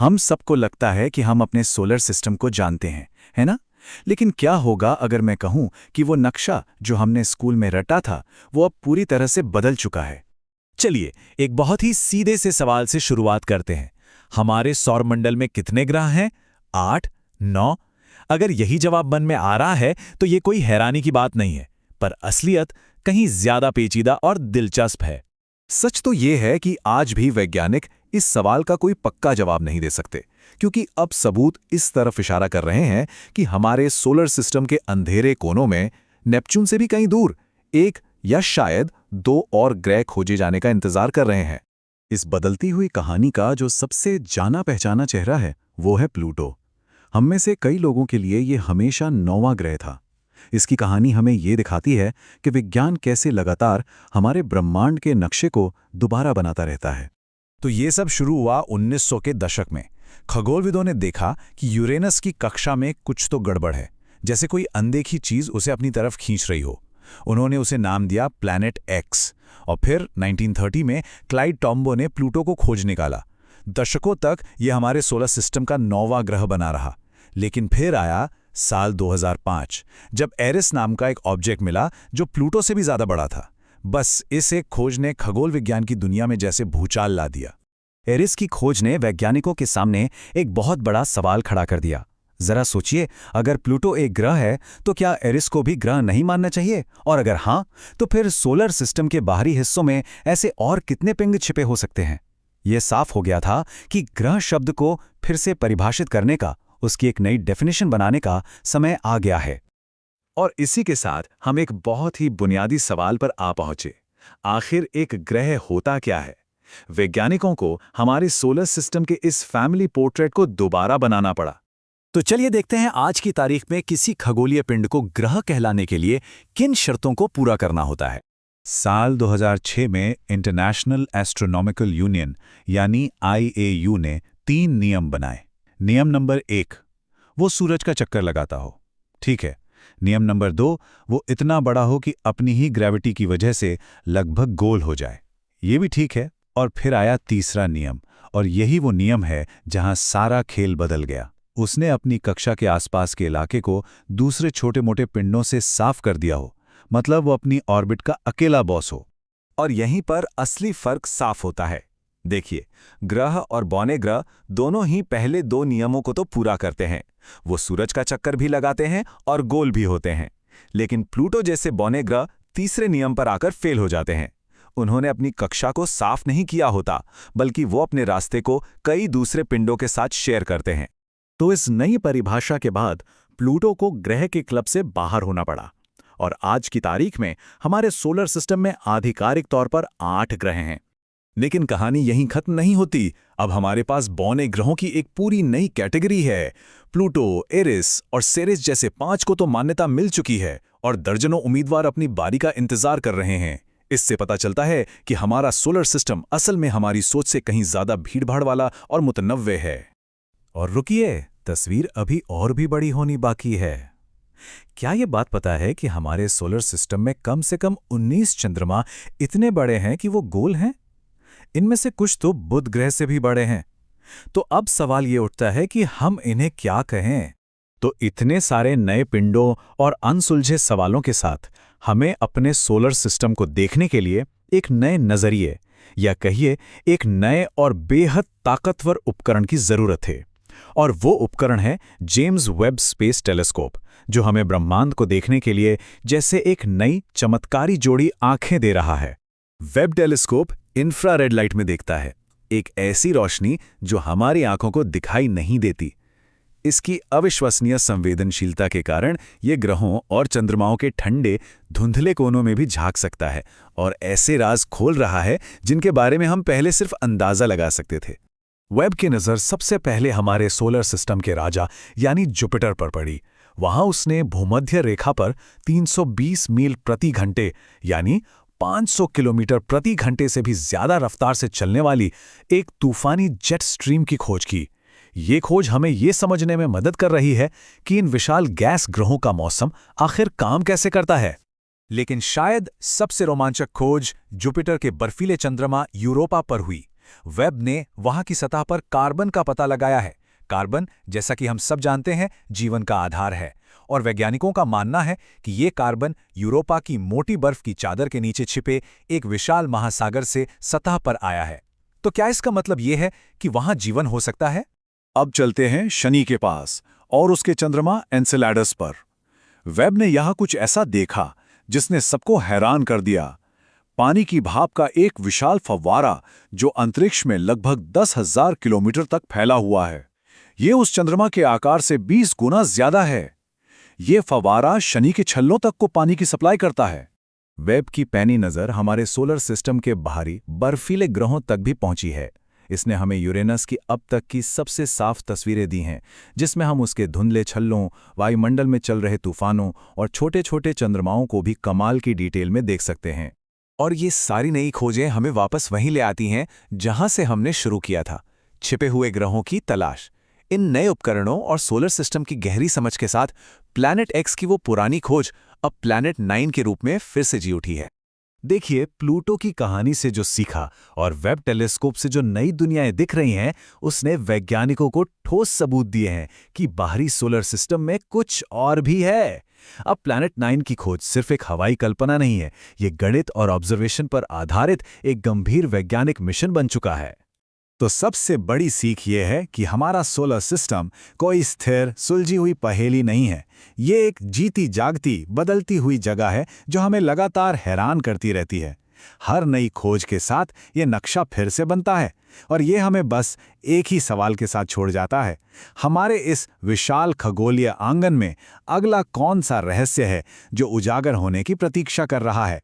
हम सबको लगता है कि हम अपने सोलर सिस्टम को जानते हैं, है ना? लेकिन क्या होगा अगर मैं कहूं कि वो नक्शा जो हमने स्कूल में रटा था, वो अब पूरी तरह से बदल चुका है? चलिए, एक बहुत ही सीधे से सवाल से शुरुआत करते हैं। हमारे सौरमंडल में कितने ग्रह हैं? 8, 9? अगर यही जवाब मन में आ रहा है तो ये कोई हैरानी की बात नहीं है, पर असलियत कहीं ज्यादा पेचीदा और दिलचस्प है। सच तो ये है कि आज भी वैज्ञानिक इस सवाल का कोई पक्का जवाब नहीं दे सकते, क्योंकि अब सबूत इस तरफ इशारा कर रहे हैं कि हमारे सोलर सिस्टम के अंधेरे कोनों में नेपच्यून से भी कहीं दूर एक या शायद 2 और ग्रह खोजे जाने का इंतजार कर रहे हैं। इस बदलती हुई कहानी का जो सबसे जाना पहचाना चेहरा है, वो है प्लूटो। हम में से कई लोगों के लिए ये हमेशा 9वां ग्रह था। इसकी कहानी हमें ये दिखाती है कि विज्ञान कैसे लगातार हमारे ब्रह्मांड के नक्शे को दोबारा बनाता रहता है। तो ये सब शुरू हुआ 1900 के दशक में। खगोलविदों ने देखा कि यूरेनस की कक्षा में कुछ तो गड़बड़ है, जैसे कोई अनदेखी चीज उसे अपनी तरफ खींच रही हो। उन्होंने उसे नाम दिया प्लैनेट एक्स, और फिर 1930 में क्लाइड टॉम्बो ने प्लूटो को खोज निकाला। दशकों तक ये हमारे सोलर सिस्टम का 9वां ग्रह बना रहा। लेकिन फिर आया साल 2005, जब एरिस नाम का एक ऑब्जेक्ट मिला जो प्लूटो से भी ज्यादा बड़ा था। बस इस एक खोज ने खगोल विज्ञान की दुनिया में जैसे भूचाल ला दिया। एरिस की खोज ने वैज्ञानिकों के सामने एक बहुत बड़ा सवाल खड़ा कर दिया। जरा सोचिए, अगर प्लूटो एक ग्रह है तो क्या एरिस को भी ग्रह नहीं मानना चाहिए? और अगर हाँ, तो फिर सोलर सिस्टम के बाहरी हिस्सों में ऐसे और कितने पिंड छिपे हो सकते हैं? यह साफ हो गया था कि ग्रह शब्द को फिर से परिभाषित करने का, उसकी एक नई डेफिनेशन बनाने का समय आ गया है। और इसी के साथ हम एक बहुत ही बुनियादी सवाल पर आ पहुंचे। आखिर एक ग्रह होता क्या है? वैज्ञानिकों को हमारे सोलर सिस्टम के इस फैमिली पोर्ट्रेट को दोबारा बनाना पड़ा। तो चलिए देखते हैं आज की तारीख में किसी खगोलीय पिंड को ग्रह कहलाने के लिए किन शर्तों को पूरा करना होता है। साल 2006 में इंटरनेशनल एस्ट्रोनॉमिकल यूनियन यानी IAU ने 3 नियम बनाए। नियम नंबर 1, वो सूरज का चक्कर लगाता हो। ठीक है। नियम नंबर 2, वो इतना बड़ा हो कि अपनी ही ग्रेविटी की वजह से लगभग गोल हो जाए। ये भी ठीक है। और फिर आया तीसरा नियम, और यही वो नियम है जहां सारा खेल बदल गया। उसने अपनी कक्षा के आसपास के इलाके को दूसरे छोटे मोटे पिंडों से साफ कर दिया हो, मतलब वो अपनी ऑर्बिट का अकेला बॉस हो। और यहीं पर असली फर्क साफ होता है। देखिए, ग्रह और बौने ग्रह दोनों ही पहले 2 नियमों को तो पूरा करते हैं। वो सूरज का चक्कर भी लगाते हैं और गोल भी होते हैं। लेकिन प्लूटो जैसे बौने ग्रह तीसरे नियम पर आकर फेल हो जाते हैं। उन्होंने अपनी कक्षा को साफ नहीं किया होता, बल्कि वो अपने रास्ते को कई दूसरे पिंडों के साथ शेयर करते हैं। तो इस नई परिभाषा के बाद प्लूटो को ग्रह के क्लब से बाहर होना पड़ा, और आज की तारीख में हमारे सोलर सिस्टम में आधिकारिक तौर पर 8 ग्रह हैं। लेकिन कहानी यहीं खत्म नहीं होती। अब हमारे पास बौने ग्रहों की एक पूरी नई कैटेगरी है। प्लूटो, एरिस और सेरेस जैसे 5 को तो मान्यता मिल चुकी है, और दर्जनों उम्मीदवार अपनी बारी का इंतजार कर रहे हैं। इससे पता चलता है कि हमारा सोलर सिस्टम असल में हमारी सोच से कहीं ज्यादा भीड़भाड़ वाला और मुतनव्वे है। और रुकिए, तस्वीर अभी और भी बड़ी होनी बाकी है। क्या ये बात पता है कि हमारे सोलर सिस्टम में कम से कम 19 चंद्रमा इतने बड़े हैं कि वो गोल हैं? इनमें से कुछ तो बुध ग्रह से भी बड़े हैं। तो अब सवाल ये उठता है कि हम इन्हें क्या कहें? तो इतने सारे नए पिंडों और अनसुलझे सवालों के साथ हमें अपने सोलर सिस्टम को देखने के लिए एक नए नजरिए, या कहिए एक नए और बेहद ताकतवर उपकरण की जरूरत है। और वो उपकरण है जेम्स वेब स्पेस टेलीस्कोप, जो हमें ब्रह्मांड को देखने के लिए जैसे एक नई चमत्कारी जोड़ी आंखें दे रहा है। वेब टेलीस्कोप इंफ्रारेड लाइट में देखता है, एक ऐसी रोशनी जो हमारी आंखों को दिखाई नहीं देती। इसकी अविश्वसनीय संवेदनशीलता के कारण ये ग्रहों और चंद्रमाओं के ठंडे, धुंधले कोनों में भी झांक सकता है, और ऐसे राज खोल रहा है जिनके बारे में हम पहले सिर्फ अंदाजा लगा सकते थे। वेब की नज़र सबसे पहले हमारे सोलर सिस्टम के राजा यानी जुपिटर पर पड़ी। वहां उसने भूमध्य रेखा पर 320 मील प्रति घंटे यानी 500 किलोमीटर प्रति घंटे से भी ज्यादा रफ्तार से चलने वाली एक तूफानी जेट स्ट्रीम की खोज की। ये खोज हमें ये समझने में मदद कर रही है कि इन विशाल गैस ग्रहों का मौसम आखिर काम कैसे करता है। लेकिन शायद सबसे रोमांचक खोज जुपिटर के बर्फीले चंद्रमा यूरोपा पर हुई, वेब ने वहां की सतह पर कार्बन का पता लगाया है। कार्बन, जैसा कि हम सब जानते हैं, जीवन का आधार है और वैज्ञानिकों का मानना है कि ये कार्बन यूरोपा की मोटी बर्फ की चादर के नीचे छिपे एक विशाल महासागर से सतह पर आया है। तो क्या इसका मतलब ये है कि वहां जीवन हो सकता है? अब चलते हैं शनि के पास और उसके चंद्रमा एन्सेलैडस पर। वेब ने यहां कुछ ऐसा देखा जिसने सबको हैरान कर दिया। पानी की भाप का एक विशाल फव्वारा जो अंतरिक्ष में लगभग 10,000 किलोमीटर तक फैला हुआ है। ये उस चंद्रमा के आकार से 20 गुना ज्यादा है। ये फव्वारा शनि के छल्लों तक को पानी की सप्लाई करता है। वेब की पैनी नज़र हमारे सोलर सिस्टम के बाहरी बर्फीले ग्रहों तक भी पहुंची है। इसने हमें यूरेनस की अब तक की सबसे साफ तस्वीरें दी हैं, जिसमें हम उसके धुंधले छल्लों, वायुमंडल में चल रहे तूफानों और छोटे-छोटे चंद्रमाओं को भी कमाल की डिटेल में देख सकते हैं। और ये सारी नई खोजें हमें वापस वहीं ले आती हैं जहां से हमने शुरू किया था, छिपे हुए ग्रहों की तलाश। इन नए उपकरणों और सोलर सिस्टम की गहरी समझ के साथ प्लैनेट एक्स की वो पुरानी खोज अब प्लैनेट 9 के रूप में फिर से जी उठी है। देखिए, प्लूटो की कहानी से जो सीखा और वेब टेलीस्कोप से जो नई दुनियाएं दिख रही हैं, उसने वैज्ञानिकों को ठोस सबूत दिए हैं कि बाहरी सोलर सिस्टम में कुछ और भी है। अब प्लैनेट 9 की खोज सिर्फ एक हवाई कल्पना नहीं है, ये गणित और ऑब्जर्वेशन पर आधारित एक गंभीर वैज्ञानिक मिशन बन चुका है। तो सबसे बड़ी सीख ये है कि हमारा सोलर सिस्टम कोई स्थिर, सुलझी हुई पहेली नहीं है। ये एक जीती जागती, बदलती हुई जगह है जो हमें लगातार हैरान करती रहती है। हर नई खोज के साथ ये नक्शा फिर से बनता है और ये हमें बस एक ही सवाल के साथ छोड़ जाता है। हमारे इस विशाल खगोलीय आंगन में अगला कौन सा रहस्य है जो उजागर होने की प्रतीक्षा कर रहा है?